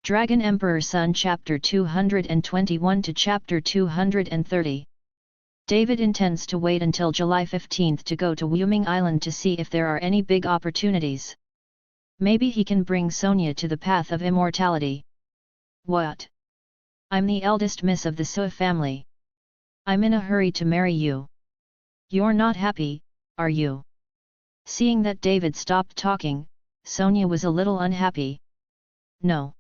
Dragon Emperor Sun Chapter 221 to Chapter 230. David intends to wait until July 15 to go to Wyoming Island to see if there are any big opportunities. Maybe he can bring Sonia to the path of immortality. What? I'm the eldest miss of the Sua family. I'm in a hurry to marry you. You're not happy, are you? Seeing that David stopped talking, Sonia was a little unhappy. No.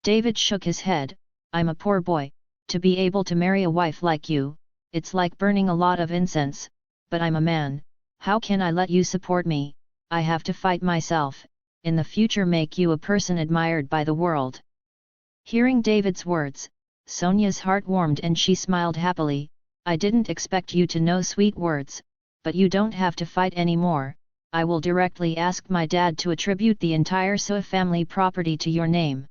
David shook his head. I'm a poor boy, to be able to marry a wife like you, it's like burning a lot of incense, but I'm a man, how can I let you support me? I have to fight myself, in the future make you a person admired by the world. Hearing David's words, Sonia's heart warmed and she smiled happily. I didn't expect you to know sweet words, but you don't have to fight anymore. I will directly ask my dad to attribute the entire Sua family property to your name.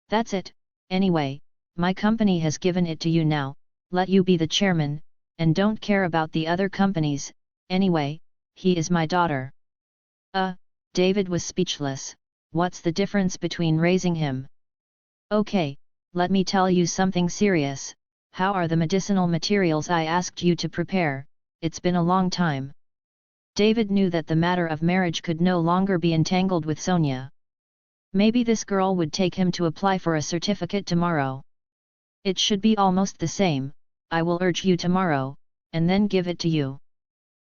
That's it. Anyway, my company has given it to you now, let you be the chairman, and don't care about the other companies. Anyway, he is my daughter. David was speechless. What's the difference between raising him? Okay, let me tell you something serious. How are the medicinal materials I asked you to prepare? It's been a long time. David knew that the matter of marriage could no longer be entangled with Sonia. Maybe this girl would take him to apply for a certificate tomorrow. It should be almost the same. I will urge you tomorrow, and then give it to you.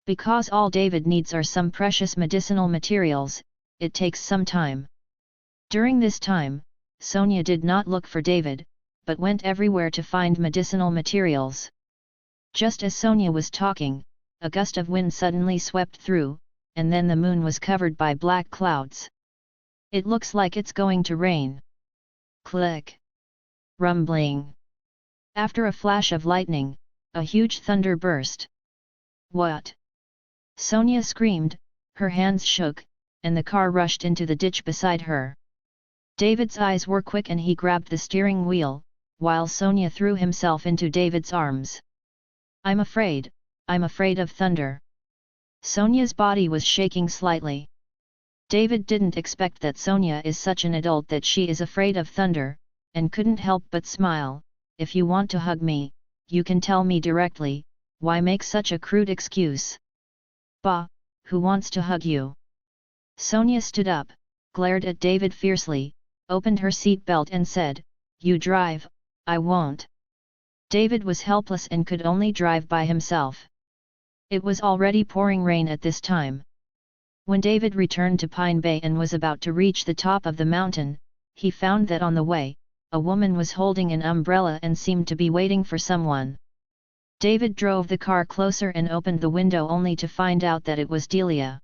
Because all David needs are some precious medicinal materials, it takes some time. During this time, Sonia did not look for David, but went everywhere to find medicinal materials. Just as Sonia was talking, a gust of wind suddenly swept through, and then the moon was covered by black clouds. It looks like it's going to rain. Click. Rumbling. After a flash of lightning, a huge thunder burst. What? Sonia screamed, her hands shook, and the car rushed into the ditch beside her. David's eyes were quick and he grabbed the steering wheel, while Sonia threw himself into David's arms. I'm afraid of thunder. Sonia's body was shaking slightly. David didn't expect that Sonia is such an adult that she is afraid of thunder, and couldn't help but smile. If you want to hug me, you can tell me directly, why make such a crude excuse? Bah, who wants to hug you? Sonia stood up, glared at David fiercely, opened her seat belt and said, you drive, I won't. David was helpless and could only drive by himself. It was already pouring rain at this time. When David returned to Pine Bay and was about to reach the top of the mountain, he found that on the way, a woman was holding an umbrella and seemed to be waiting for someone. David drove the car closer and opened the window only to find out that it was Delia.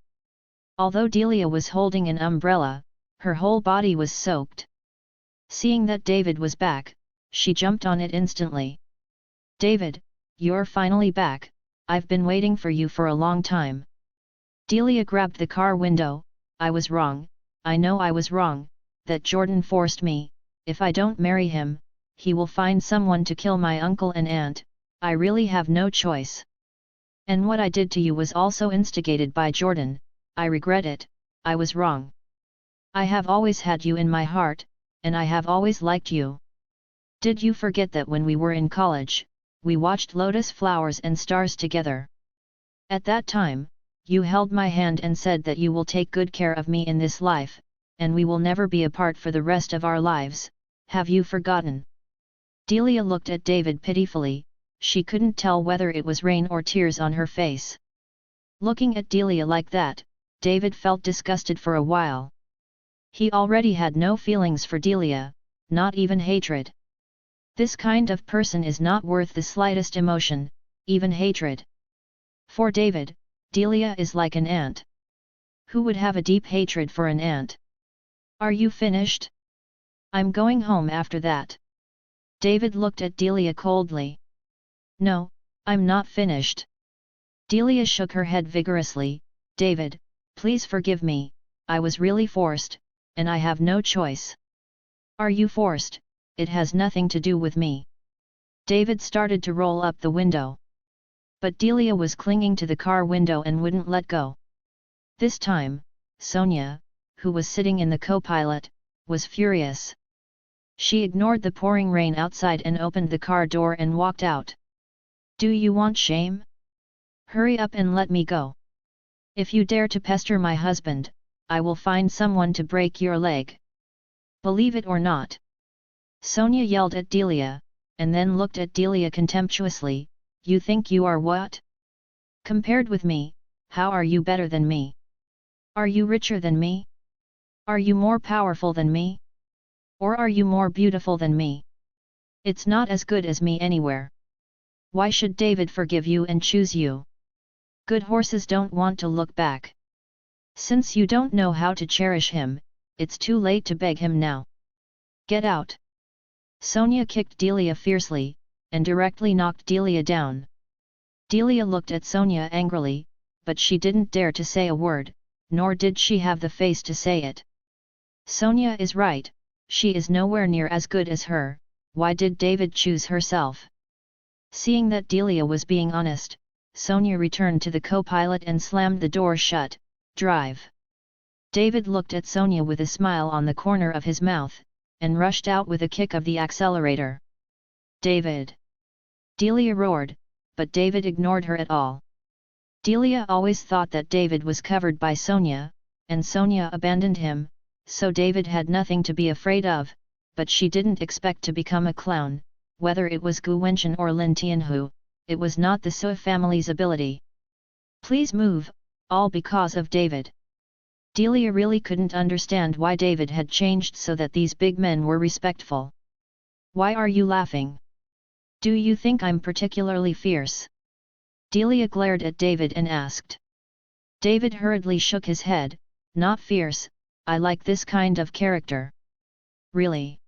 Although Delia was holding an umbrella, her whole body was soaked. Seeing that David was back, she jumped on it instantly. David, you're finally back, I've been waiting for you for a long time. Delia grabbed the car window. I was wrong, I know I was wrong, that Jordan forced me. If I don't marry him, he will find someone to kill my uncle and aunt. I really have no choice. And what I did to you was also instigated by Jordan. I regret it, I was wrong. I have always had you in my heart, and I have always liked you. Did you forget that when we were in college, we watched lotus flowers and stars together? At that time, you held my hand and said that you will take good care of me in this life, and we will never be apart for the rest of our lives. Have you forgotten? Delia looked at David pitifully. She couldn't tell whether it was rain or tears on her face. Looking at Delia like that, David felt disgusted for a while. He already had no feelings for Delia, not even hatred. This kind of person is not worth the slightest emotion, even hatred. For David, Delia is like an ant. Who would have a deep hatred for an ant? Are you finished? I'm going home after that. David looked at Delia coldly. No, I'm not finished. Delia shook her head vigorously. David, please forgive me, I was really forced, and I have no choice. Are you forced? It has nothing to do with me. David started to roll up the window. But Delia was clinging to the car window and wouldn't let go. This time, Sonia, who was sitting in the co-pilot, was furious. She ignored the pouring rain outside and opened the car door and walked out. Do you want shame? Hurry up and let me go. If you dare to pester my husband, I will find someone to break your leg. Believe it or not. Sonia yelled at Delia, and then looked at Delia contemptuously. You think you are what? Compared with me, how are you better than me? Are you richer than me? Are you more powerful than me? Or are you more beautiful than me? It's not as good as me anywhere. Why should David forgive you and choose you? Good horses don't want to look back. Since you don't know how to cherish him, it's too late to beg him now. Get out! Sonia kicked Delia fiercely, and directly knocked Delia down. Delia looked at Sonia angrily, but she didn't dare to say a word, nor did she have the face to say it. Sonia is right, she is nowhere near as good as her. Why did David choose herself? Seeing that Delia was being honest, Sonia returned to the co-pilot and slammed the door shut. Drive. David looked at Sonia with a smile on the corner of his mouth, and rushed out with a kick of the accelerator. David! Delia roared, but David ignored her at all. Delia always thought that David was covered by Sonia, and Sonia abandoned him, so David had nothing to be afraid of, but she didn't expect to become a clown. Whether it was Gu Wenchen or Lin Tianhu, it was not the Sui family's ability. Please move, all because of David. Delia really couldn't understand why David had changed so that these big men were respectful. Why are you laughing? Do you think I'm particularly fierce? Delia glared at David and asked. David hurriedly shook his head. Not fierce, I like this kind of character. Really?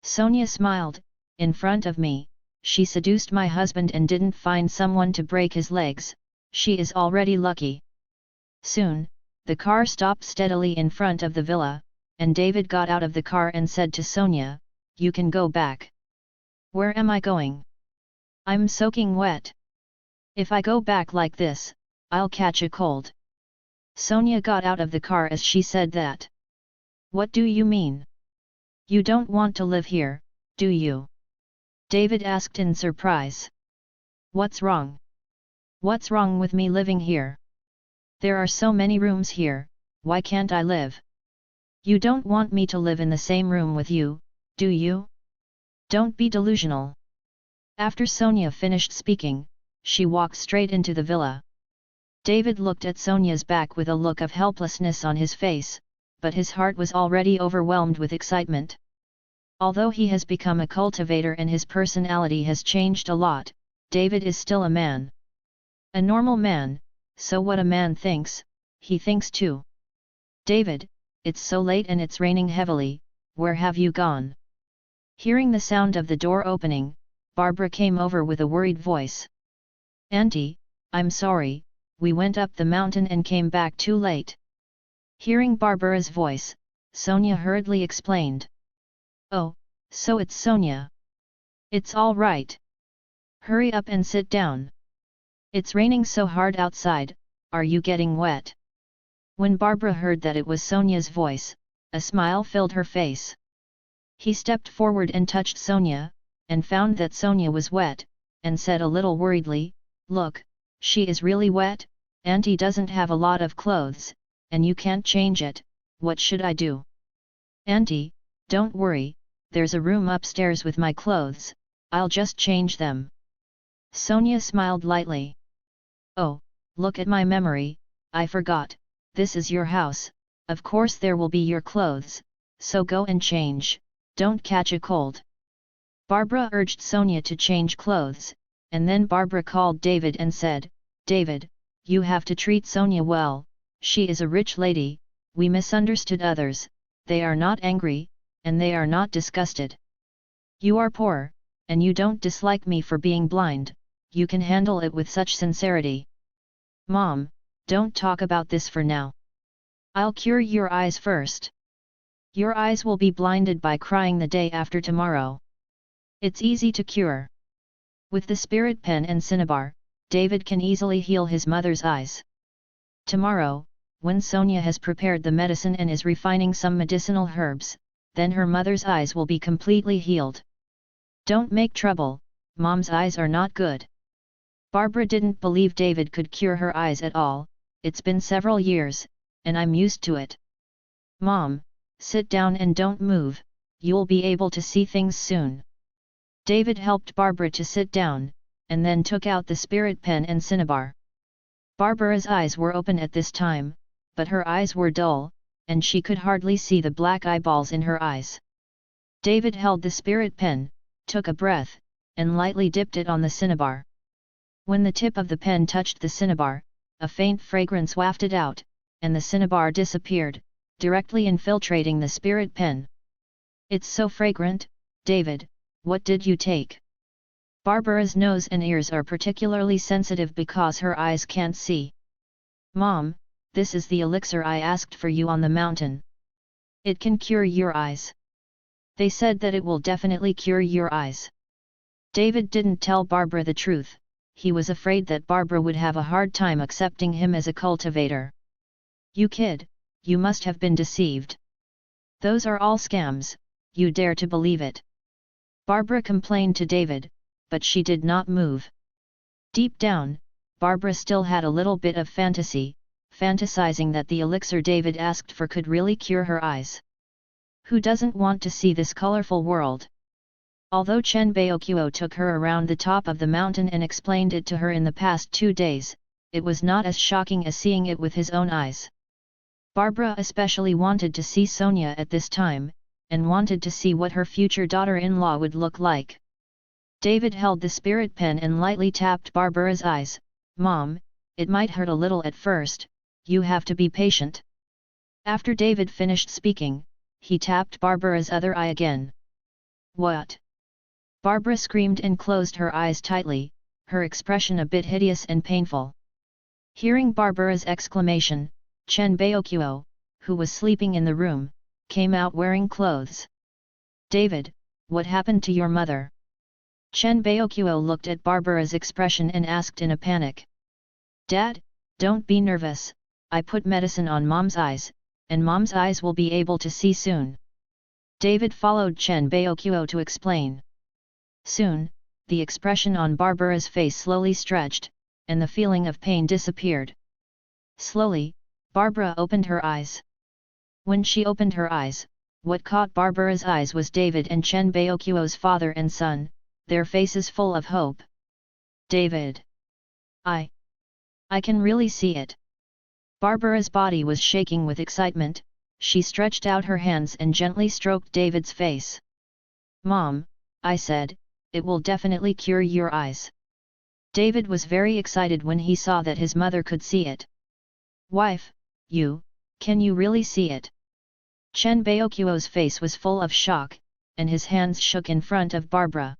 Sonia smiled. In front of me, she seduced my husband and didn't find someone to break his legs. She is already lucky. Soon, the car stopped steadily in front of the villa, and David got out of the car and said to Sonia, you can go back. Where am I going? I'm soaking wet. If I go back like this, I'll catch a cold. Sonia got out of the car as she said that. What do you mean? You don't want to live here, do you? David asked in surprise. What's wrong? What's wrong with me living here? There are so many rooms here, why can't I live? You don't want me to live in the same room with you, do you? Don't be delusional. After Sonia finished speaking, she walked straight into the villa. David looked at Sonia's back with a look of helplessness on his face, but his heart was already overwhelmed with excitement. Although he has become a cultivator and his personality has changed a lot, David is still a man. A normal man, so what a man thinks, he thinks too. David, it's so late and it's raining heavily, where have you gone? Hearing the sound of the door opening, Barbara came over with a worried voice. Auntie, I'm sorry, we went up the mountain and came back too late. Hearing Barbara's voice, Sonia hurriedly explained. Oh, so it's Sonia. It's all right. Hurry up and sit down. It's raining so hard outside, are you getting wet? When Barbara heard that it was Sonia's voice, a smile filled her face. He stepped forward and touched Sonia, and found that Sonia was wet, and said a little worriedly, look, she is really wet, Auntie doesn't have a lot of clothes, and you can't change it, what should I do? Auntie, don't worry, there's a room upstairs with my clothes, I'll just change them. Sonia smiled lightly. Oh, look at my memory, I forgot, this is your house, of course there will be your clothes, so go and change, don't catch a cold. Barbara urged Sonia to change clothes, and then Barbara called David and said, David, you have to treat Sonia well, she is a rich lady, we misunderstood others, they are not angry, and they are not disgusted. You are poor, and you don't dislike me for being blind, you can handle it with such sincerity. Mom, don't talk about this for now. I'll cure your eyes first. Your eyes will be blinded by crying the day after tomorrow. It's easy to cure. With the spirit pen and cinnabar, David can easily heal his mother's eyes. Tomorrow, when Sonia has prepared the medicine and is refining some medicinal herbs, then her mother's eyes will be completely healed. Don't make trouble, Mom's eyes are not good. Barbara didn't believe David could cure her eyes at all. It's been several years, and I'm used to it. Mom, sit down and don't move, you'll be able to see things soon. David helped Barbara to sit down, and then took out the spirit pen and cinnabar. Barbara's eyes were open at this time, but her eyes were dull, and she could hardly see the black eyeballs in her eyes. David held the spirit pen, took a breath, and lightly dipped it on the cinnabar. When the tip of the pen touched the cinnabar, a faint fragrance wafted out, and the cinnabar disappeared, directly infiltrating the spirit pen. It's so fragrant, David, what did you take? Barbara's nose and ears are particularly sensitive because her eyes can't see. Mom, this is the elixir I asked for you on the mountain. It can cure your eyes. They said that it will definitely cure your eyes. David didn't tell Barbara the truth. He was afraid that Barbara would have a hard time accepting him as a cultivator. You kid, you must have been deceived. Those are all scams, you dare to believe it. Barbara complained to David, but she did not move. Deep down, Barbara still had a little bit of fantasy, fantasizing that the elixir David asked for could really cure her eyes. Who doesn't want to see this colorful world? Although Chen Baoqiu took her around the top of the mountain and explained it to her in the past 2 days, it was not as shocking as seeing it with his own eyes. Barbara especially wanted to see Sonia at this time, and wanted to see what her future daughter-in-law would look like. David held the spirit pen and lightly tapped Barbara's eyes. Mom, it might hurt a little at first, you have to be patient. After David finished speaking, he tapped Barbara's other eye again. What? Barbara screamed and closed her eyes tightly, her expression a bit hideous and painful. Hearing Barbara's exclamation, Chen Baoqiu, who was sleeping in the room, came out wearing clothes. David, what happened to your mother? Chen Baoqiu looked at Barbara's expression and asked in a panic. Dad, don't be nervous, I put medicine on Mom's eyes, and Mom's eyes will be able to see soon. David followed Chen Baoqiu to explain. Soon, the expression on Barbara's face slowly stretched, and the feeling of pain disappeared. Slowly, Barbara opened her eyes. When she opened her eyes, what caught Barbara's eyes was David and Chen Baoqiu's father and son, their faces full of hope. David! I can really see it. Barbara's body was shaking with excitement, she stretched out her hands and gently stroked David's face. Mom, I said, it will definitely cure your eyes. David was very excited when he saw that his mother could see it. Wife, can you really see it? Chen Baoqiu's face was full of shock, and his hands shook in front of Barbara.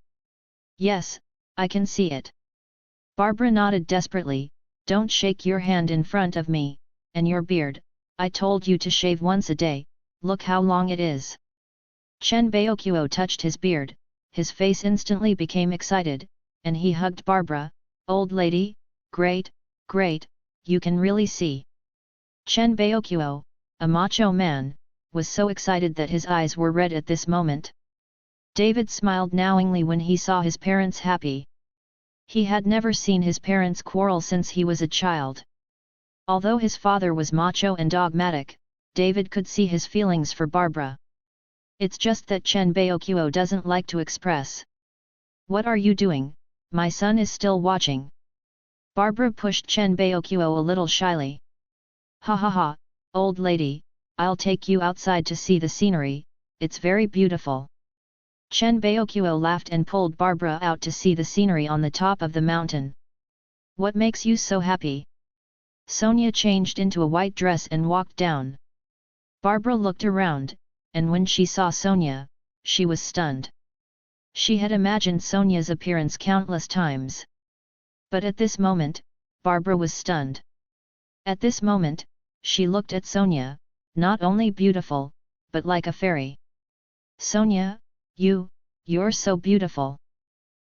Yes, I can see it. Barbara nodded desperately. Don't shake your hand in front of me, and your beard, I told you to shave once a day, look how long it is. Chen Baoqiu touched his beard, his face instantly became excited, and he hugged Barbara. Old lady, great, you can really see. Chen Baoqiu, a macho man, was so excited that his eyes were red at this moment. David smiled knowingly when he saw his parents happy. He had never seen his parents quarrel since he was a child. Although his father was macho and dogmatic, David could see his feelings for Barbara. It's just that Chen Baoqiu doesn't like to express. What are you doing? My son is still watching. Barbara pushed Chen Baoqiu a little shyly. Ha ha ha, old lady, I'll take you outside to see the scenery, it's very beautiful. Chen Baoqiu laughed and pulled Barbara out to see the scenery on the top of the mountain. What makes you so happy? Sonia changed into a white dress and walked down. Barbara looked around, and when she saw Sonia, she was stunned. She had imagined Sonia's appearance countless times. But at this moment, Barbara was stunned. At this moment, she looked at Sonia, not only beautiful, but like a fairy. Sonia, you're so beautiful.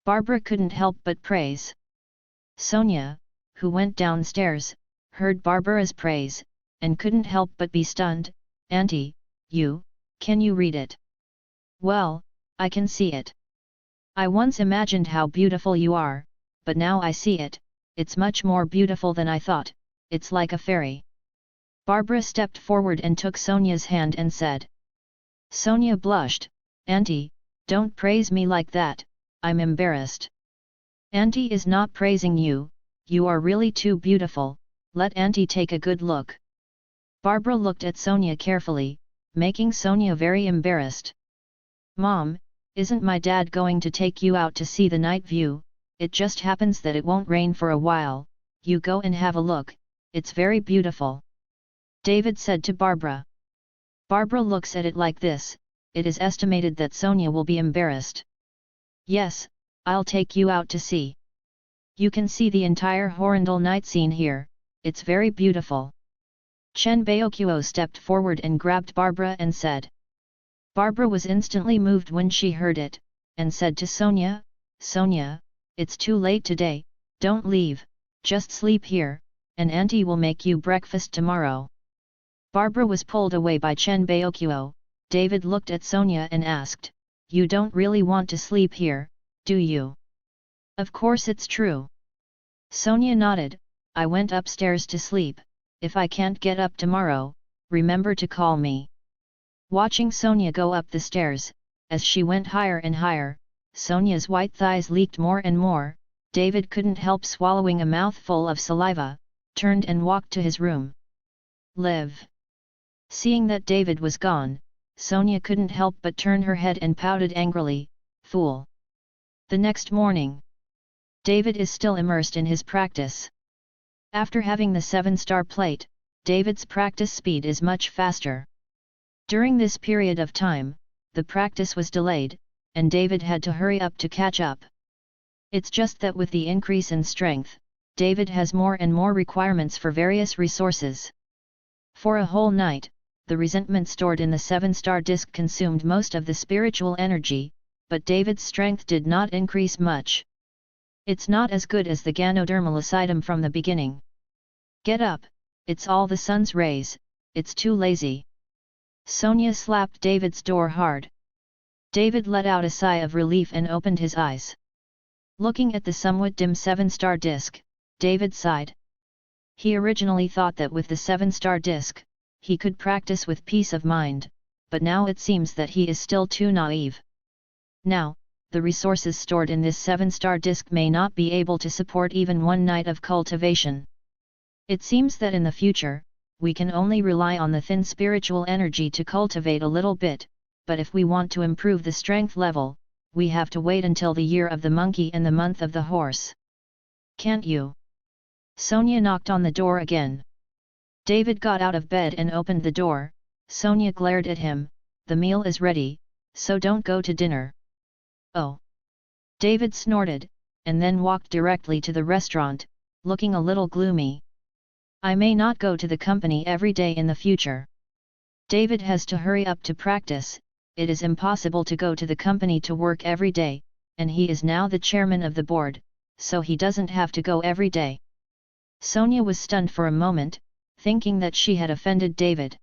Barbara couldn't help but praise. Sonia, who went downstairs, heard Barbara's praise, and couldn't help but be stunned. Auntie, can you read it? Well, I can see it. I once imagined how beautiful you are, but now I see it, it's much more beautiful than I thought, it's like a fairy. Barbara stepped forward and took Sonia's hand and said. Sonia blushed, Auntie, don't praise me like that, I'm embarrassed. Auntie is not praising you, you are really too beautiful, let Auntie take a good look. Barbara looked at Sonia carefully, making Sonia very embarrassed. Mom, isn't my dad going to take you out to see the night view? It just happens that it won't rain for a while, you go and have a look, it's very beautiful. David said to Barbara. Barbara looks at it like this, it is estimated that Sonia will be embarrassed. Yes, I'll take you out to see. You can see the entire Horrendal night scene here, it's very beautiful. Chen Baoqiu stepped forward and grabbed Barbara and said. Barbara was instantly moved when she heard it, and said to Sonia, Sonia, it's too late today, don't leave, just sleep here, and Auntie will make you breakfast tomorrow. Barbara was pulled away by Chen Baoqiu. David looked at Sonia and asked, You don't really want to sleep here, do you? Of course it's true. Sonia nodded, I went upstairs to sleep, if I can't get up tomorrow, remember to call me. Watching Sonia go up the stairs, as she went higher and higher, Sonia's white thighs leaked more and more, David couldn't help swallowing a mouthful of saliva, turned and walked to his room. Live. Seeing that David was gone, Sonia couldn't help but turn her head and pouted angrily, Fool. The next morning. David is still immersed in his practice. After having the 7-star plate, David's practice speed is much faster. During this period of time, the practice was delayed, and David had to hurry up to catch up. It's just that with the increase in strength, David has more and more requirements for various resources. For a whole night, the resentment stored in the 7-star disc consumed most of the spiritual energy, but David's strength did not increase much. It's not as good as the Ganoderma lucidum from the beginning. Get up, it's all the sun's rays, it's too lazy. Sonia slapped David's door hard. David let out a sigh of relief and opened his eyes. Looking at the somewhat dim 7-star disc, David sighed. He originally thought that with the 7-star disc, he could practice with peace of mind, but now it seems that he is still too naive. Now, the resources stored in this 7-star disc may not be able to support even one night of cultivation. It seems that in the future, we can only rely on the thin spiritual energy to cultivate a little bit, but if we want to improve the strength level, we have to wait until the year of the monkey and the month of the horse. Can't you? Sonia knocked on the door again. David got out of bed and opened the door. Sonia glared at him, the meal is ready, so don't go to dinner. Oh! David snorted, and then walked directly to the restaurant, looking a little gloomy. I may not go to the company every day in the future. David has to hurry up to practice, it is impossible to go to the company to work every day, and he is now the chairman of the board, so he doesn't have to go every day. Sonia was stunned for a moment, thinking that she had offended David.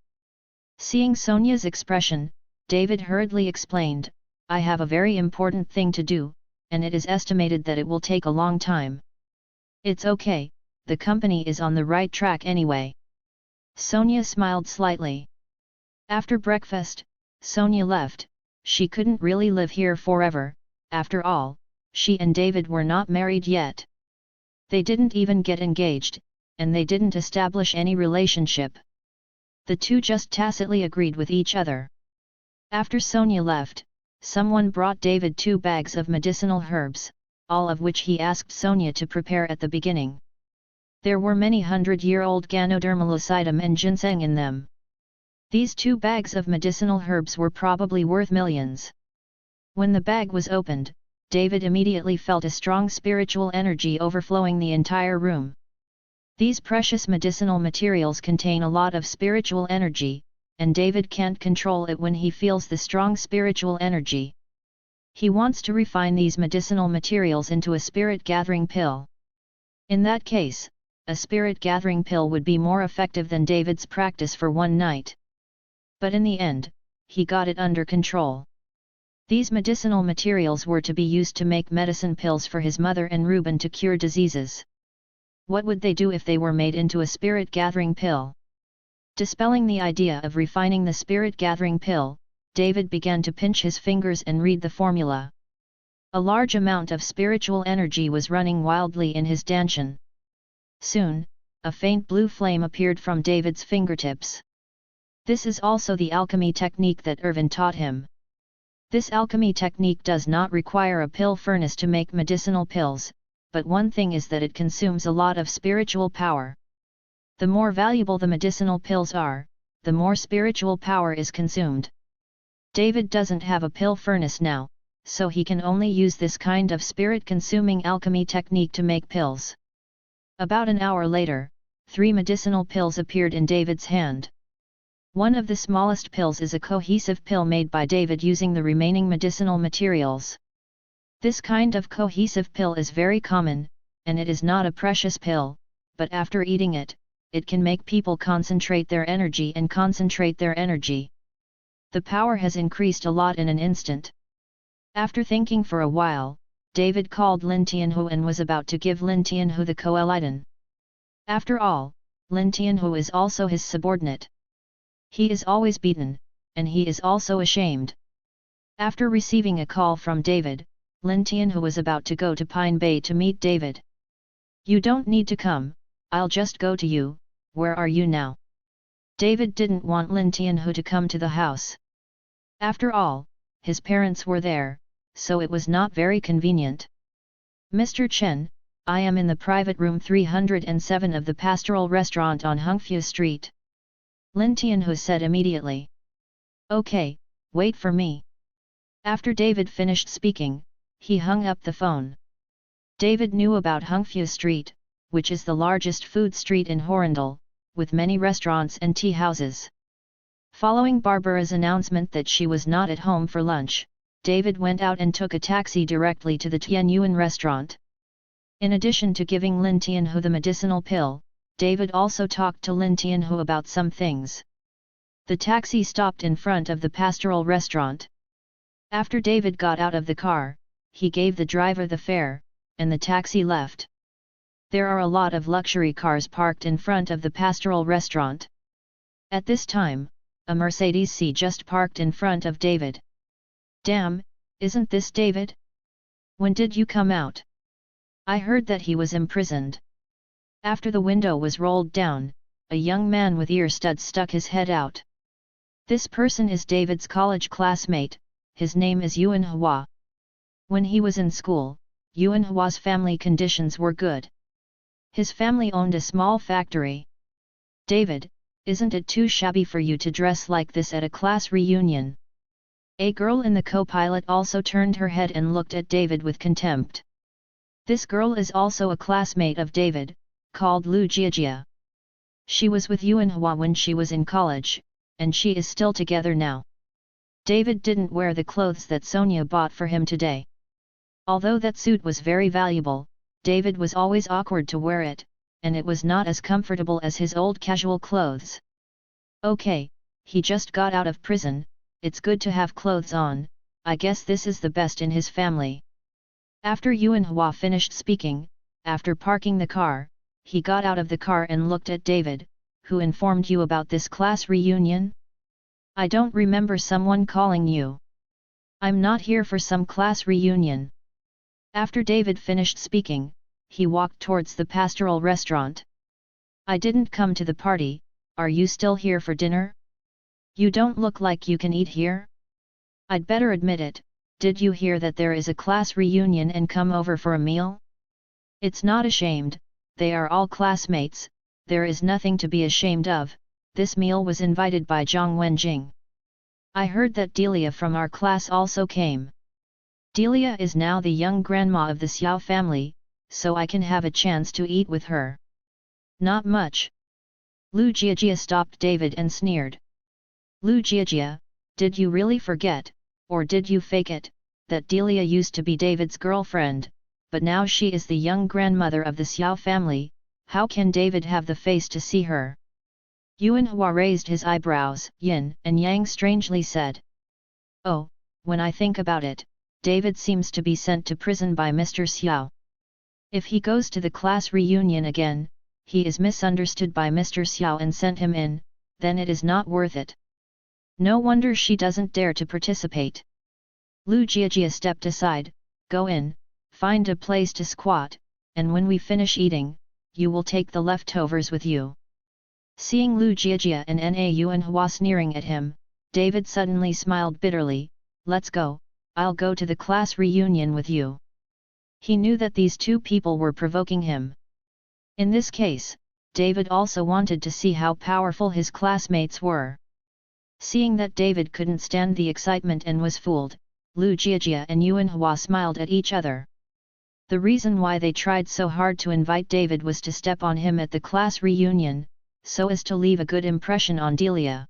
Seeing Sonia's expression, David hurriedly explained, I have a very important thing to do, and it is estimated that it will take a long time. It's okay, the company is on the right track anyway. Sonia smiled slightly. After breakfast, Sonia left, she couldn't really live here forever, after all, she and David were not married yet. They didn't even get engaged, and they didn't establish any relationship. The two just tacitly agreed with each other. After Sonia left, someone brought David 2 bags of medicinal herbs, all of which he asked Sonia to prepare at the beginning. There were many 100-year-old Ganoderma lucidum and ginseng in them. These 2 bags of medicinal herbs were probably worth millions. When the bag was opened, David immediately felt a strong spiritual energy overflowing the entire room. These precious medicinal materials contain a lot of spiritual energy, and David can't control it when he feels the strong spiritual energy. He wants to refine these medicinal materials into a spirit-gathering pill. In that case, a spirit-gathering pill would be more effective than David's practice for one night. But in the end, he got it under control. These medicinal materials were to be used to make medicine pills for his mother and Reuben to cure diseases. What would they do if they were made into a spirit-gathering pill? Dispelling the idea of refining the spirit-gathering pill, David began to pinch his fingers and read the formula. A large amount of spiritual energy was running wildly in his dantian. Soon, a faint blue flame appeared from David's fingertips. This is also the alchemy technique that Irvin taught him. This alchemy technique does not require a pill furnace to make medicinal pills, but one thing is that it consumes a lot of spiritual power. The more valuable the medicinal pills are, the more spiritual power is consumed. David doesn't have a pill furnace now, so he can only use this kind of spirit-consuming alchemy technique to make pills. About an hour later, 3 medicinal pills appeared in David's hand. One of the smallest pills is a cohesive pill made by David using the remaining medicinal materials. This kind of cohesive pill is very common, and it is not a precious pill, but after eating it, it can make people concentrate their energy. The power has increased a lot in an instant. After thinking for a while, David called Lin Tianhu and was about to give Lin Tianhu the Coelidon. After all, Lin Tianhu is also his subordinate. He is always beaten, and he is also ashamed. After receiving a call from David, Lin Tianhu was about to go to Pine Bay to meet David. "You don't need to come, I'll just go to you, where are you now?" David didn't want Lin Tianhu to come to the house. After all, his parents were there, so it was not very convenient. "Mr. Chen, I am in the private room 307 of the Pastoral Restaurant on Hungfu Street." Lin Tianhu said immediately. "Okay, wait for me." After David finished speaking, he hung up the phone. David knew about Hungfu Street, which is the largest food street in Horindal, with many restaurants and tea houses. Following Barbara's announcement that she was not at home for lunch, David went out and took a taxi directly to the Tianyuan restaurant. In addition to giving Lin Tianhu the medicinal pill, David also talked to Lin Tianhu about some things. The taxi stopped in front of the Pastoral Restaurant. After David got out of the car, he gave the driver the fare, and the taxi left. There are a lot of luxury cars parked in front of the Pastoral Restaurant. At this time, a Mercedes-C just parked in front of David. "Damn, isn't this David? When did you come out? I heard that he was imprisoned." After the window was rolled down, a young man with ear studs stuck his head out. This person is David's college classmate, his name is Yuan Hua. When he was in school, Yuan Hua's family conditions were good. His family owned a small factory. "David, isn't it too shabby for you to dress like this at a class reunion?" A girl in the co-pilot also turned her head and looked at David with contempt. This girl is also a classmate of David, called Lu Jiajia. She was with Yuan Hua when she was in college, and she is still together now. David didn't wear the clothes that Sonia bought for him today. Although that suit was very valuable, David was always awkward to wear it, and it was not as comfortable as his old casual clothes. "Okay, he just got out of prison, it's good to have clothes on, I guess this is the best in his family." After Yuan Hua finished speaking, after parking the car, he got out of the car and looked at David. "Who informed you about this class reunion? I don't remember someone calling you. I'm not here for some class reunion." After David finished speaking, he walked towards the Pastoral Restaurant. "I didn't come to the party, are you still here for dinner? You don't look like you can eat here? I'd better admit it, did you hear that there is a class reunion and come over for a meal? It's not ashamed, they are all classmates, there is nothing to be ashamed of. This meal was invited by Zhang Wenjing. I heard that Delia from our class also came. Delia is now the young grandma of the Xiao family, so I can have a chance to eat with her." "Not much." Lu Jiajia stopped David and sneered. "Lu Jiajia, did you really forget, or did you fake it, that Delia used to be David's girlfriend, but now she is the young grandmother of the Xiao family? How can David have the face to see her?" Yuan Hua raised his eyebrows. Yin and Yang strangely said. "Oh, When I think about it, David seems to be sent to prison by Mr. Xiao. If he goes to the class reunion again, he is misunderstood by Mr. Xiao and sent him in, then it is not worth it. No wonder she doesn't dare to participate. Lu Jiajia stepped aside, go in, find a place to squat, and when we finish eating, you will take the leftovers with you. Seeing Lu Jiajia and Na Yuanhua sneering at him, David suddenly smiled bitterly, let's go, I'll go to the class reunion with you. He knew that these two people were provoking him. In this case, David also wanted to see how powerful his classmates were. Seeing that David couldn't stand the excitement and was fooled, Lu Jiajia and Yuanhua smiled at each other. The reason why they tried so hard to invite David was to step on him at the class reunion, so as to leave a good impression on Delia.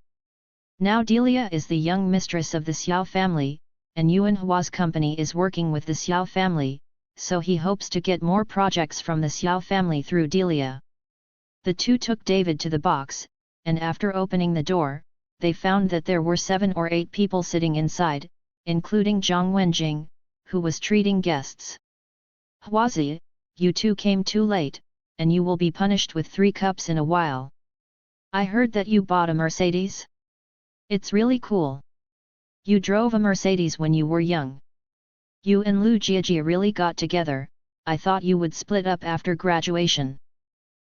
Now Delia is the young mistress of the Xiao family, and Yuanhua's company is working with the Xiao family, so he hopes to get more projects from the Xiao family through Delia. The two took David to the box, and after opening the door, they found that there were 7 or 8 people sitting inside, including Zhang Wenjing, who was treating guests. Huazi, you two came too late, and you will be punished with 3 cups in a while. I heard that you bought a Mercedes? It's really cool. You drove a Mercedes when you were young. You and Lu Jiajia really got together, I thought you would split up after graduation.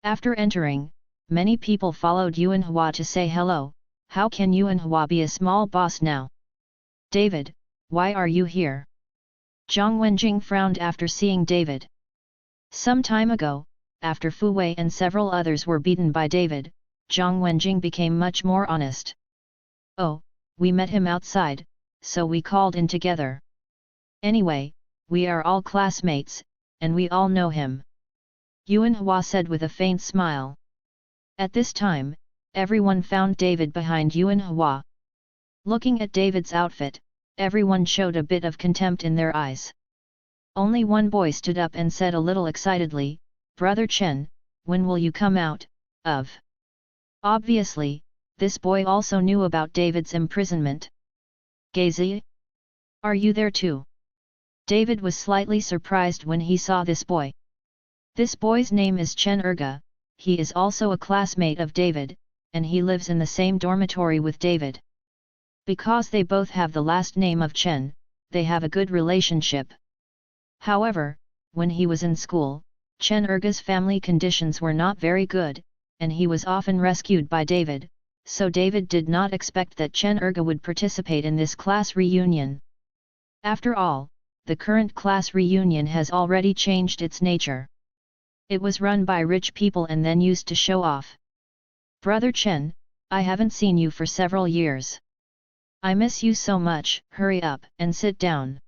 After entering, many people followed Yuanhua to say hello, how can Yuanhua be a small boss now? David, why are you here? Zhang Wenjing frowned after seeing David. Some time ago, after Fu Wei and several others were beaten by David, Zhang Wenjing became much more honest. Oh, we met him outside, so we called in together. Anyway, we are all classmates, and we all know him. Yuanhua said with a faint smile. At this time, everyone found David behind Yuanhua. Looking at David's outfit, everyone showed a bit of contempt in their eyes. Only one boy stood up and said a little excitedly, Brother Chen, when will you come out of? Obviously, this boy also knew about David's imprisonment. Gazi? Are you there too? David was slightly surprised when he saw this boy. This boy's name is Chen Erga, he is also a classmate of David, and he lives in the same dormitory with David. Because they both have the last name of Chen, they have a good relationship. However, when he was in school, Chen Erga's family conditions were not very good, and he was often rescued by David, so David did not expect that Chen Erga would participate in this class reunion. After all, the current class reunion has already changed its nature. It was run by rich people and then used to show off. Brother Chen, I haven't seen you for several years. I miss you so much, hurry up and sit down.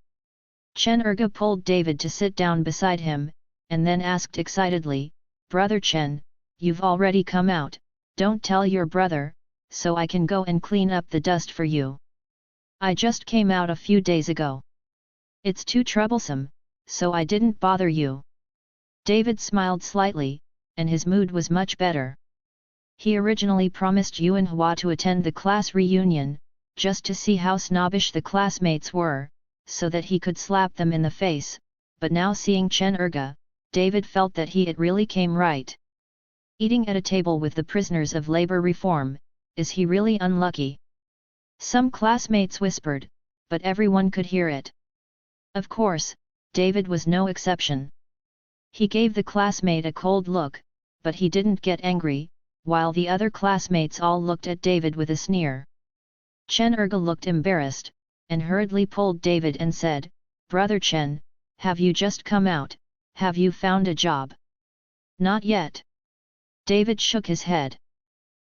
Chen Erga pulled David to sit down beside him, and then asked excitedly, Brother Chen, you've already come out, don't tell your brother, so I can go and clean up the dust for you. I just came out a few days ago. It's too troublesome, so I didn't bother you. David smiled slightly, and his mood was much better. He originally promised Yuanhua to attend the class reunion, just to see how snobbish the classmates were, so that he could slap them in the face, but now seeing Chen Erga, David felt that it really came right. Eating at a table with the prisoners of labor reform, is he really unlucky? Some classmates whispered, but everyone could hear it. Of course, David was no exception. He gave the classmate a cold look, but he didn't get angry, while the other classmates all looked at David with a sneer. Chen Erga looked embarrassed, and hurriedly pulled David and said, Brother Chen, have you just come out, have you found a job? Not yet. David shook his head.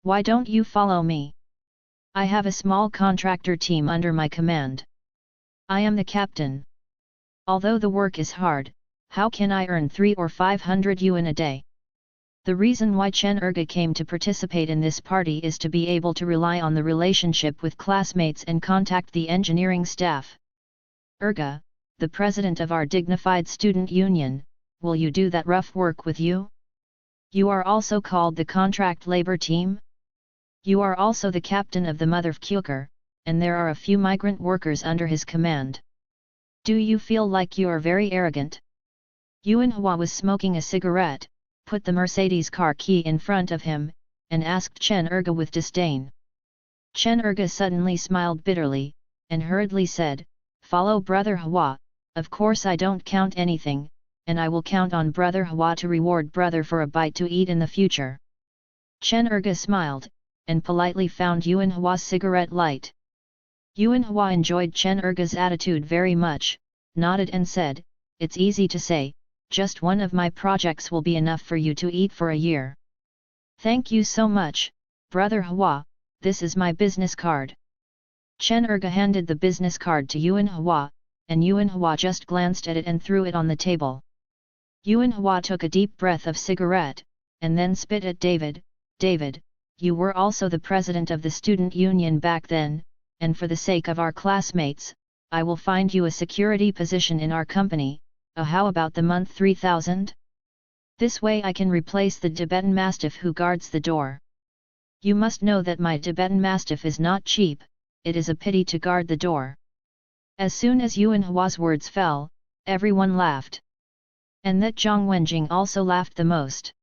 Why don't you follow me? I have a small contractor team under my command. I am the captain. Although the work is hard, how can I earn 300 or 500 yuan a day? The reason why Chen Erga came to participate in this party is to be able to rely on the relationship with classmates and contact the engineering staff. Erga, the president of our dignified student union, will you do that rough work with you? You are also called the contract labor team? You are also the captain of the Mother Kyuker, and there are a few migrant workers under his command. Do you feel like you are very arrogant? Yuan Hua was smoking a cigarette, put the Mercedes car key in front of him, and asked Chen Erge with disdain. Chen Erge suddenly smiled bitterly, and hurriedly said, "Follow Brother Hua, of course I don't count anything, and I will count on Brother Hua to reward Brother for a bite to eat in the future." Chen Erge smiled, and politely found Yuan Hua's cigarette light. Yuan Hua enjoyed Chen Erge's attitude very much, nodded and said, "It's easy to say, just one of my projects will be enough for you to eat for a year." "Thank you so much, Brother Hua, this is my business card." Chen Erge handed the business card to Yuan Hua, and Yuan Hua just glanced at it and threw it on the table. Yuan Hua took a deep breath of cigarette, and then spit at David. "David, you were also the president of the student union back then, and for the sake of our classmates, I will find you a security position in our company. How about the month 3,000? This way I can replace the Tibetan Mastiff who guards the door. You must know that my Tibetan Mastiff is not cheap, it is a pity to guard the door." As soon as Yuan Hua's words fell, everyone laughed. And that Zhang Wenjing also laughed the most.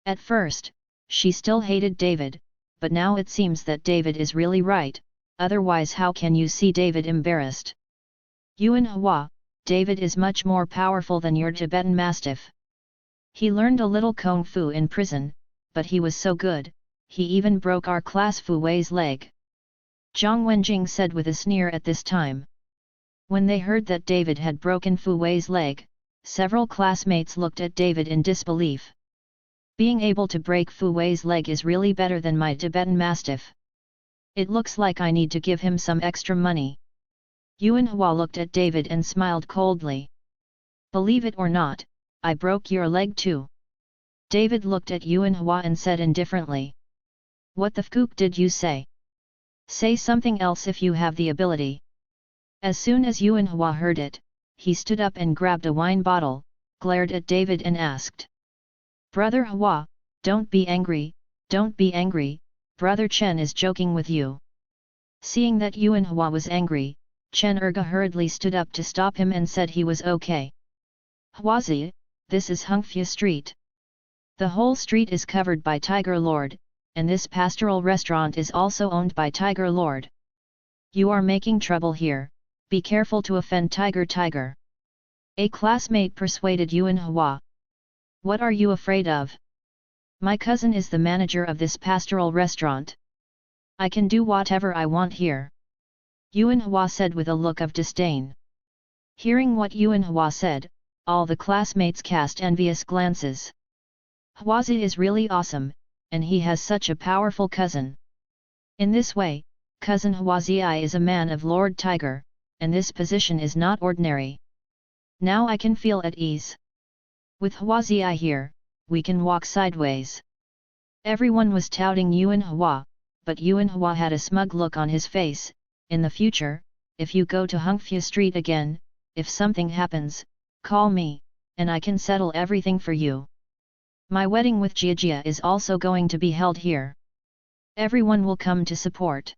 At first, she still hated David, but now it seems that David is really right, otherwise how can you see David embarrassed? "Yuan Hua, David is much more powerful than your Tibetan Mastiff. He learned a little Kung Fu in prison, but he was so good, he even broke our class Fu Wei's leg," Zhang Wenjing said with a sneer at this time. When they heard that David had broken Fu Wei's leg, several classmates looked at David in disbelief. "Being able to break Fu Wei's leg is really better than my Tibetan Mastiff. It looks like I need to give him some extra money." Yuan Hua looked at David and smiled coldly. "Believe it or not, I broke your leg too." David looked at Yuan Hua and said indifferently. "What the fkook did you say? Say something else if you have the ability." As soon as Yuan Hua heard it, he stood up and grabbed a wine bottle, glared at David and asked, "Brother Hua, don't be angry, don't be angry, Brother Chen is joking with you." Seeing that Yuan Hua was angry, Chen Erge hurriedly stood up to stop him and said he was okay. "Huazi, this is Hungfia Street. The whole street is covered by Tiger Lord, and this pastoral restaurant is also owned by Tiger Lord. You are making trouble here, be careful to offend Tiger." A classmate persuaded Yuan Hua. "What are you afraid of? My cousin is the manager of this pastoral restaurant. I can do whatever I want here," Yuan Hua said with a look of disdain. Hearing what Yuan Hua said, all the classmates cast envious glances. "Huazi is really awesome, and he has such a powerful cousin. In this way, cousin Huazi is a man of Lord Tiger, and this position is not ordinary. Now I can feel at ease. With Huazi here, we can walk sideways." Everyone was touting Yuan Hua, but Yuan Hua had a smug look on his face. "In the future, if you go to Hungfia Street again, if something happens, call me, and I can settle everything for you. My wedding with Jia is also going to be held here. Everyone will come to support.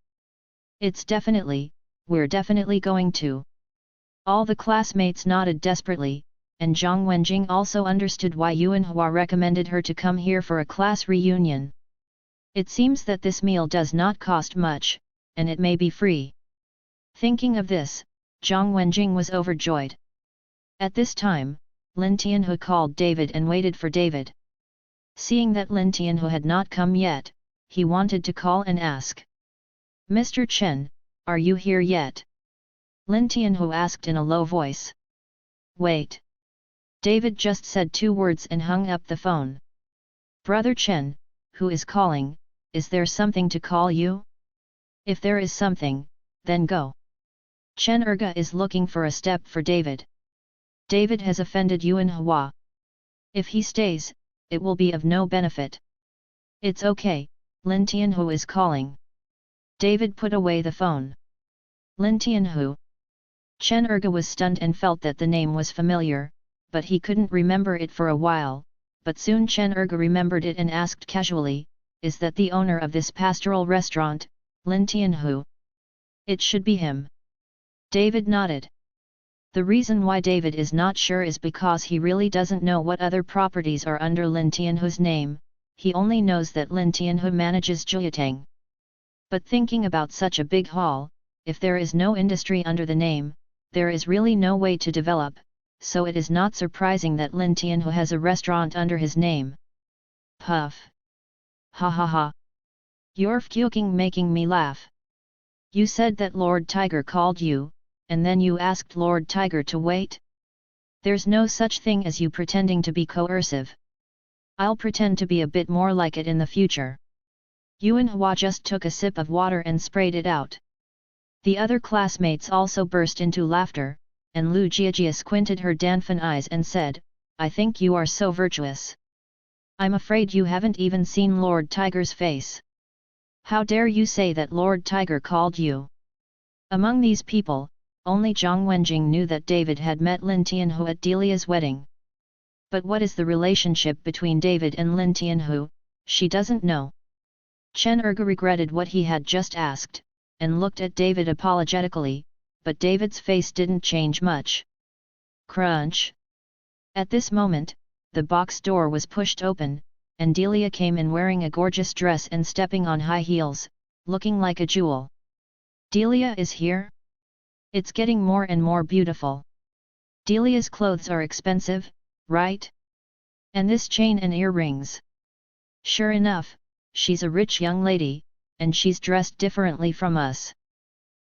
We're definitely going to." All the classmates nodded desperately, and Zhang Wenjing also understood why Yuan Hua recommended her to come here for a class reunion. It seems that this meal does not cost much, and it may be free. Thinking of this, Zhang Wenjing was overjoyed. At this time, Lin Tianhu called David and waited for David. Seeing that Lin Tianhu had not come yet, he wanted to call and ask, "Mr. Chen, are you here yet?" Lin Tianhu asked in a low voice. "Wait." David just said 2 words and hung up the phone. "Brother Chen, who is calling? Is there something to call you?" "If there is something, then go." Chen Erge is looking for a step for David. David has offended Yuan Hua. If he stays, it will be of no benefit. "It's okay, Lin Tianhu is calling." David put away the phone. Lin Tianhu. Chen Erge was stunned and felt that the name was familiar, but he couldn't remember it for a while, but soon Chen Erge remembered it and asked casually, "Is that the owner of this pastoral restaurant, Lin Tianhu?" It should be him. David nodded. The reason why David is not sure is because he really doesn't know what other properties are under Lin Tianhu's name, he only knows that Lin Tianhu manages Jiatang. But thinking about such a big hall, if there is no industry under the name, there is really no way to develop, so it is not surprising that Lin Tianhu has a restaurant under his name. Puff. Ha ha ha. You're making me laugh. You said that Lord Tiger called you, and then you asked Lord Tiger to wait? There's no such thing as you pretending to be coercive. I'll pretend to be a bit more like it in the future. Yuan Hua just took a sip of water and sprayed it out. The other classmates also burst into laughter, and Lu Jiajia squinted her Danfan eyes and said, I think you are so virtuous. I'm afraid you haven't even seen Lord Tiger's face. How dare you say that Lord Tiger called you? Among these people, only Zhang Wenjing knew that David had met Lin Tianhu at Delia's wedding. But what is the relationship between David and Lin Tianhu, she doesn't know. Chen Erge regretted what he had just asked, and looked at David apologetically, but David's face didn't change much. Crunch! At this moment, the box door was pushed open, and Delia came in wearing a gorgeous dress and stepping on high heels, looking like a jewel. Delia is here? It's getting more and more beautiful. Delia's clothes are expensive, right? And this chain and earrings. Sure enough, she's a rich young lady, and she's dressed differently from us.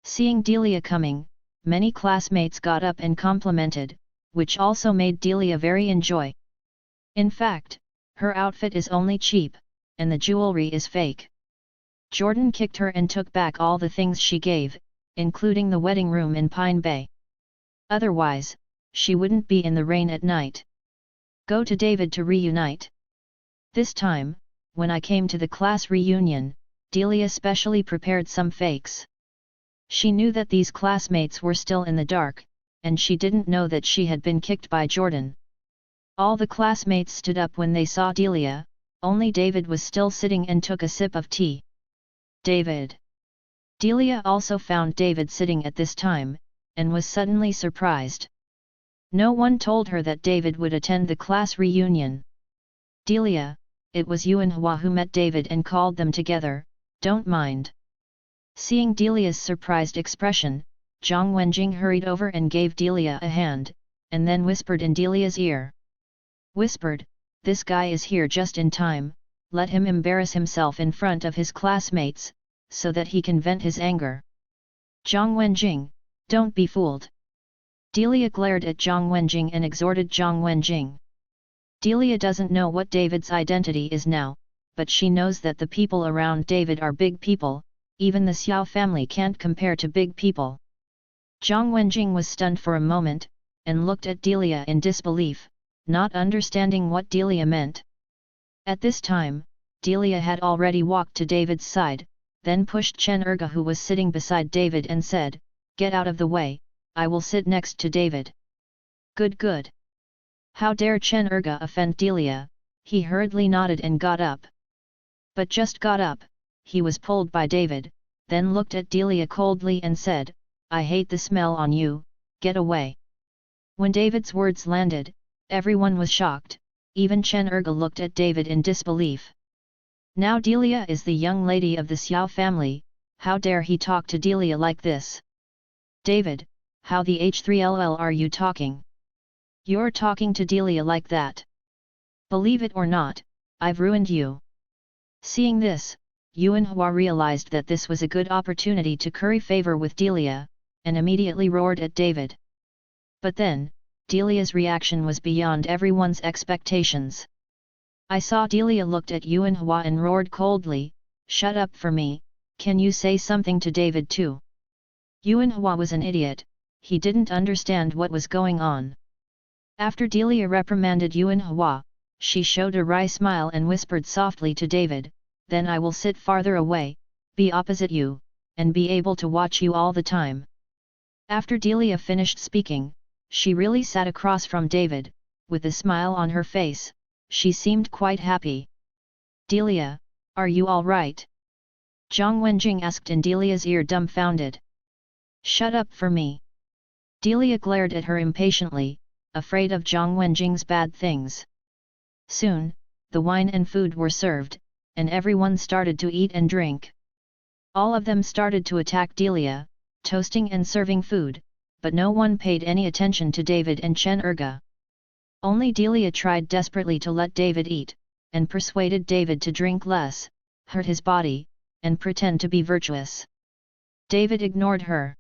Seeing Delia coming, many classmates got up and complimented, which also made Delia very enjoy. In fact, her outfit is only cheap, and the jewelry is fake. Jordan kicked her and took back all the things she gave, including the wedding room in Pine Bay. Otherwise, she wouldn't be in the rain at night. Go to David to reunite. This time, when I came to the class reunion, Delia specially prepared some fakes. She knew that these classmates were still in the dark, and she didn't know that she had been kicked by Jordan. All the classmates stood up when they saw Delia, only David was still sitting and took a sip of tea. David. Delia also found David sitting at this time, and was suddenly surprised. No one told her that David would attend the class reunion. Delia, it was Yuan Hua who met David and called them together, don't mind. Seeing Delia's surprised expression, Zhang Wenjing hurried over and gave Delia a hand, and then whispered in Delia's ear. Whispered, this guy is here just in time, let him embarrass himself in front of his classmates, so that he can vent his anger. Zhang Wenjing, don't be fooled. Delia glared at Zhang Wenjing and exhorted Zhang Wenjing. Delia doesn't know what David's identity is now, but she knows that the people around David are big people, even the Xiao family can't compare to big people. Zhang Wenjing was stunned for a moment, and looked at Delia in disbelief, not understanding what Delia meant. At this time, Delia had already walked to David's side, then pushed Chen Erge who was sitting beside David and said, get out of the way, I will sit next to David. Good good. How dare Chen Erge offend Delia, he hurriedly nodded and got up. But just got up, he was pulled by David, then looked at Delia coldly and said, I hate the smell on you, get away. When David's words landed, everyone was shocked, even Chen Erge looked at David in disbelief. Now Delia is the young lady of the Xiao family, how dare he talk to Delia like this? David, how the H3LL are you talking? You're talking to Delia like that. Believe it or not, I've ruined you. Seeing this, Yuan Hua realized that this was a good opportunity to curry favor with Delia, and immediately roared at David. But then, Delia's reaction was beyond everyone's expectations. I saw Delia looked at Yuan Hua and roared coldly, shut up for me, can you say something to David too? Yuan Hua was an idiot, he didn't understand what was going on. After Delia reprimanded Yuan Hua, she showed a wry smile and whispered softly to David, then I will sit farther away, be opposite you, and be able to watch you all the time. After Delia finished speaking, she really sat across from David, with a smile on her face. She seemed quite happy. Delia, are you all right? Zhang Wenjing asked in Delia's ear dumbfounded. Shut up for me. Delia glared at her impatiently, afraid of Jiang Wenjing's bad things. Soon, the wine and food were served, and everyone started to eat and drink. All of them started to attack Delia, toasting and serving food, but no one paid any attention to David and Chen Erga. Only Delia tried desperately to let David eat, and persuaded David to drink less, hurt his body, and pretend to be virtuous. David ignored her.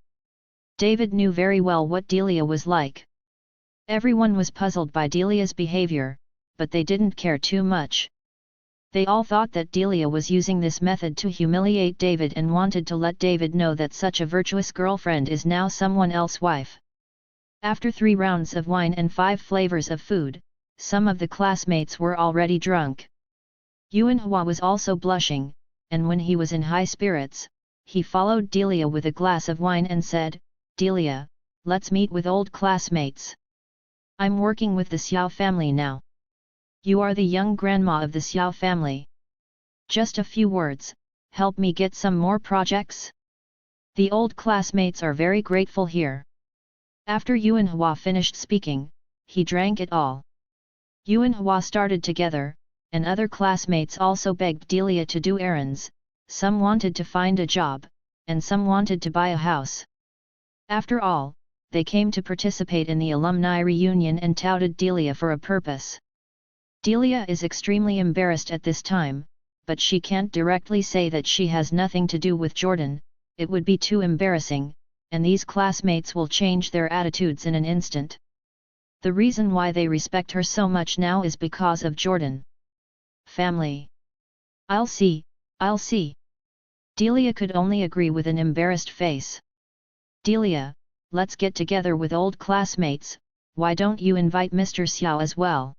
David knew very well what Delia was like. Everyone was puzzled by Delia's behavior, but they didn't care too much. They all thought that Delia was using this method to humiliate David and wanted to let David know that such a virtuous girlfriend is now someone else's wife. After 3 rounds of wine and 5 flavors of food, some of the classmates were already drunk. Yuanhua was also blushing, and when he was in high spirits, he followed Delia with a glass of wine and said, "Delia, let's meet with old classmates. I'm working with the Xiao family now. You are the young grandma of the Xiao family. Just a few words, help me get some more projects?" The old classmates are very grateful here. After Yuanhua finished speaking, he drank it all. Yuanhua started together, and other classmates also begged Delia to do errands. Some wanted to find a job, and some wanted to buy a house. After all, they came to participate in the alumni reunion and touted Delia for a purpose. Delia is extremely embarrassed at this time, but she can't directly say that she has nothing to do with Jordan, it would be too embarrassing, and these classmates will change their attitudes in an instant. The reason why they respect her so much now is because of Jordan. Family. I'll see. Delia could only agree with an embarrassed face. Delia, let's get together with old classmates, why don't you invite Mr. Xiao as well?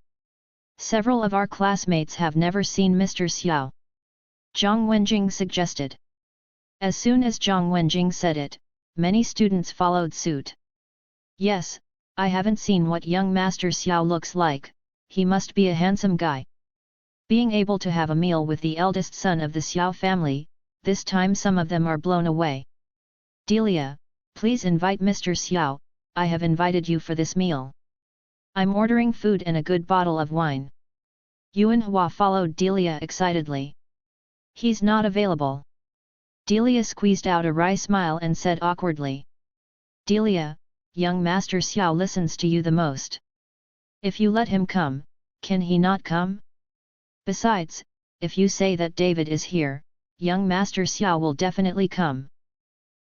Several of our classmates have never seen Mr. Xiao. Jiang Wenjing suggested. As soon as Jiang Wenjing said it, many students followed suit. Yes, I haven't seen what young Master Xiao looks like, he must be a handsome guy. Being able to have a meal with the eldest son of the Xiao family, this time some of them are blown away. Delia, please invite Mr. Xiao, I have invited you for this meal. I'm ordering food and a good bottle of wine. Yuanhua followed Delia excitedly. He's not available. Delia squeezed out a wry smile and said awkwardly. Delia, young Master Xiao listens to you the most. If you let him come, can he not come? Besides, if you say that David is here, young Master Xiao will definitely come.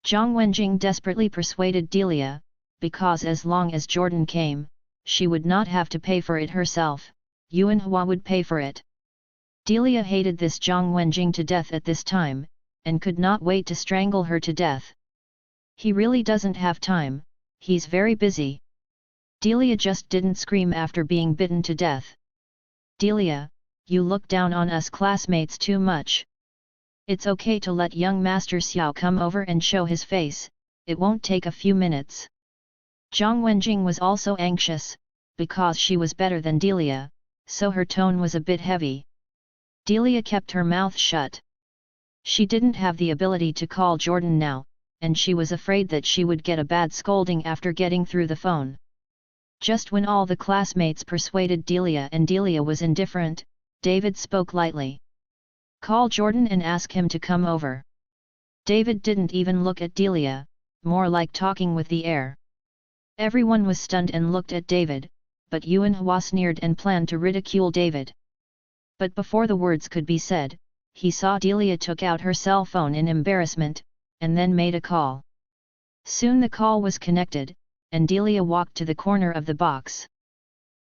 Jiang Wenjing desperately persuaded Delia, because as long as Jordan came, she would not have to pay for it herself, Yuanhua would pay for it. Delia hated this Jiang Wenjing to death at this time, and could not wait to strangle her to death. He really doesn't have time, he's very busy. Delia just didn't scream after being bitten to death. Delia, you look down on us classmates too much. It's okay to let young Master Xiao come over and show his face, it won't take a few minutes. Jiang Wenjing was also anxious, because she was better than Delia, so her tone was a bit heavy. Delia kept her mouth shut. She didn't have the ability to call Jordan now, and she was afraid that she would get a bad scolding after getting through the phone. Just when all the classmates persuaded Delia and Delia was indifferent, David spoke lightly. Call Jordan and ask him to come over. David didn't even look at Delia, more like talking with the air. Everyone was stunned and looked at David, but Yuanhua sneered and planned to ridicule David. But before the words could be said, he saw Delia took out her cell phone in embarrassment, and then made a call. Soon the call was connected, and Delia walked to the corner of the box.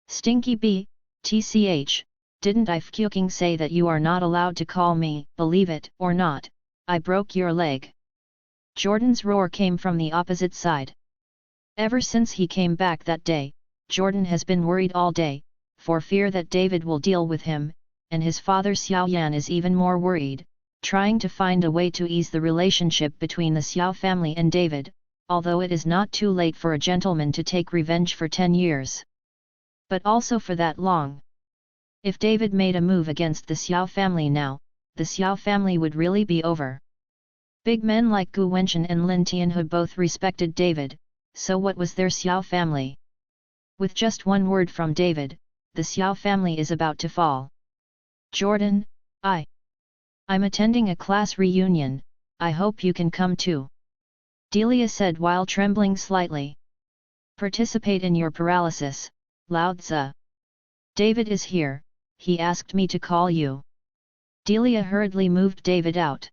Stinky bee, tch, didn't I fucking say that you are not allowed to call me? Believe it or not, I broke your leg. Jordan's roar came from the opposite side. Ever since he came back that day, Jordan has been worried all day, for fear that David will deal with him, and his father Xiao Yan is even more worried, trying to find a way to ease the relationship between the Xiao family and David, although it is not too late for a gentleman to take revenge for 10 years. But also for that long. If David made a move against the Xiao family now, the Xiao family would really be over. Big men like Gu Wenchen and Lin Tianhe both respected David, so what was their Xiao family? With just one word from David, the Xiao family is about to fall. Jordan, I'm attending a class reunion, I hope you can come too. Delia said while trembling slightly. Participate in your paralysis, Lao Tzu. David is here, he asked me to call you. Delia hurriedly moved David out.